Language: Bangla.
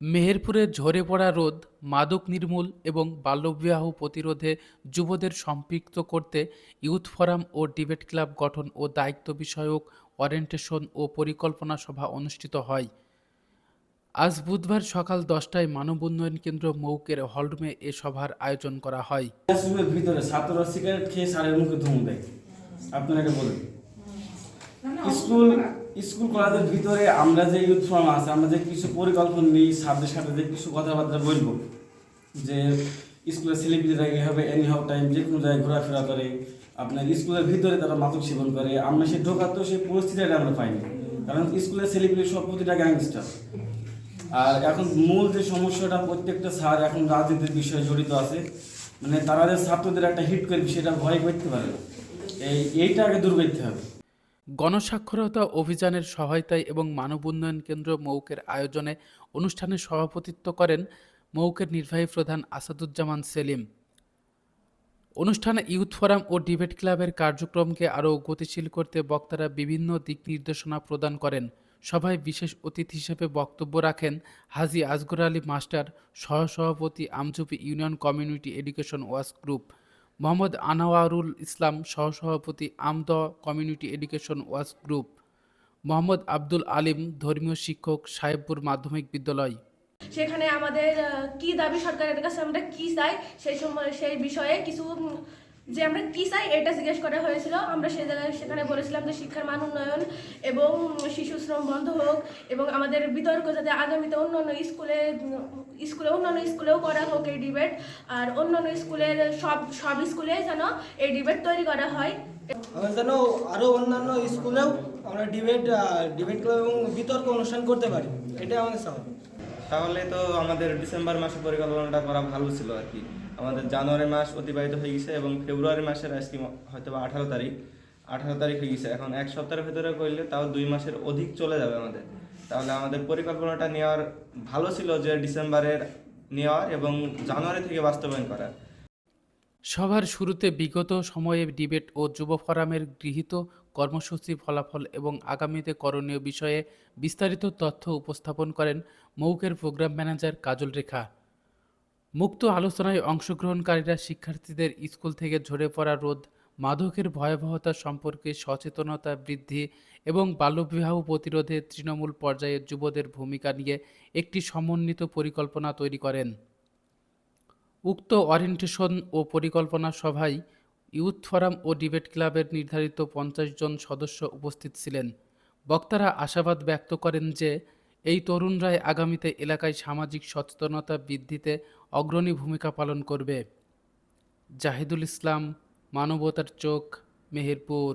মেহেরপুরে ঝরে পড়া রোদ, মাদক নির্মূল এবং বাল্যবিবাহ প্রতিরোধে যুবদের সম্পৃক্ত করতে ইয়ুথ ফোরাম ও ডিবেট ক্লাব গঠন ও দায়িত্ব বিষয়ক ওরিয়েন্টেশন ও পরিকল্পনা সভা অনুষ্ঠিত হয়। আজ বুধবার সকাল 10টায় মানব উন্নয়ন কেন্দ্র মৌকের হলরুমে এ সভার আয়োজন করা হয়। ক্লাসরুমের ভিতরে ছাত্ররা সিগারেট খেয়ে স্যারের মুখে ধুম দেয়। আপনারা এটা বলেন। স্কুল স্কুল কলেজের ভিতরে আমরা যে ইউথ ফোরাম আছে, আমরা যে কিছু পরিকল্পনা নিই, স্যারদের সাথে যে কিছু কথাবার্তা বলবো, যে স্কুলের ছেলেপিলেরা এভাবে এনি হাউ টাইম যে কোনো জায়গায় ঘোরাফেরা করে, আপনার স্কুলের ভিতরে তারা মাদক সেবন করে, আমরা সে ঢোকার তো সেই পরিস্থিতিটা আমরা পাইনি, কারণ স্কুলের ছেলেপিলে সব প্রতিটা গ্যাংস্টার। আর এখন মূল যে সমস্যাটা, প্রত্যেকটা স্যার এখন রাজনীতির বিষয়ে জড়িত আছে, মানে তারা যে ছাত্রদের একটা হিট করবে সেটা ভয় করতে পারে না। এইটা আগে দূর করতে হবে। গণস্বাক্ষরতা অভিযানের সহায়তায় এবং মানব উন্নয়ন কেন্দ্র মৌকের আয়োজনে অনুষ্ঠানে সভাপতিত্ব করেন মৌকের নির্বাহী প্রধান আসাদুজ্জামান সেলিম। অনুষ্ঠানে ইয়ুথ ফোরাম ও ডিবেট ক্লাবের কার্যক্রমকে আরও গতিশীল করতে বক্তারা বিভিন্ন দিক নির্দেশনা প্রদান করেন। সভায় বিশেষ অতিথি হিসেবে বক্তব্য রাখেন হাজী আসগর আলী মাস্টার, সহসভাপতি Amjhupi union community education works group, Mohammad Anwarul Islam, সহসভাপতি আমদ community education works group, Mohammad Abdul Alim, ধর্মীয় শিক্ষক, সাহেবপুর মাধ্যমিক বিদ্যালয়। সেখানে আমাদের কি দাবি, সরকারের কাছে আমরা কি চাই, সেই বিষয়ে কিছু যে আমরা কি চাই এটা জিজ্ঞেস করা হয়েছিল। আমরা সেখানে বলেছিলাম যে শিক্ষার মান উন্নয়ন এবং শিশু শ্রম বন্ধ হোক, এবং আমাদের বিতর্ক যাতে আগামীতে অন্যান্য স্কুলেও করা হোক এই ডিবেট, আর অন্যান্য স্কুলের সব স্কুলে যেন এই ডিবেট তৈরি করা হয়। আমরা যেন আরও অন্যান্য স্কুলেও আমরা ডিবেট ক্লাব এবং বিতর্ক অনুষ্ঠান করতে পারি, এটাই আমাদের চাওয়া। তাহলে তো আমাদের ডিসেম্বর মাসে পরিকল্পনাটা করা ভালো ছিল আর কি। আমাদের জানুয়ারি মাস অতিবাহিত হয়ে গেছে এবং ফেব্রুয়ারি মাসের আজকে হয়তো বা 18 তারিখ হয়ে গেছে। এখন এক সপ্তাহের ভেতরে করলে তাও 2 মাসের অধিক চলে যাবে আমাদের। তাহলে আমাদের পরিকল্পনাটা নেওয়ার ভালো ছিল যে ডিসেম্বরের নেওয়ার এবং জানুয়ারি থেকে বাস্তবায়ন করার। সভার শুরুতে বিগত সময়ে ডিবেট ও যুব ফোরামের গৃহীত কর্মসূচি, ফলাফল এবং আগামীতে করণীয় বিষয়ে বিস্তারিত তথ্য উপস্থাপন করেন মৌকের প্রোগ্রাম ম্যানেজার কাজল রেখা। মুক্ত আলোচনায় অংশগ্রহণকারীরা শিক্ষার্থীদের স্কুল থেকে ঝরে পড়া রোধ, মাদকের ভয়াবহতা সম্পর্কে সচেতনতা বৃদ্ধি এবং বাল্যবিবাহ প্রতিরোধে তৃণমূল পর্যায়ে যুবদের ভূমিকা নিয়ে একটি সমন্বিত পরিকল্পনা তৈরি করেন। উক্ত ওরিয়েন্টেশন ও পরিকল্পনা সভায় ইয়ুথ ফোরাম ও ডিবেট ক্লাবের নির্ধারিত 50 জন সদস্য উপস্থিত ছিলেন। বক্তারা আশাবাদ ব্যক্ত করেন যে এই তরুণরাই আগামীতে এলাকায় সামাজিক সচেতনতা বৃদ্ধিতে অগ্রণী ভূমিকা পালন করবে। জাহিদুল ইসলাম, মানবতার চোখ, মেহেরপুর।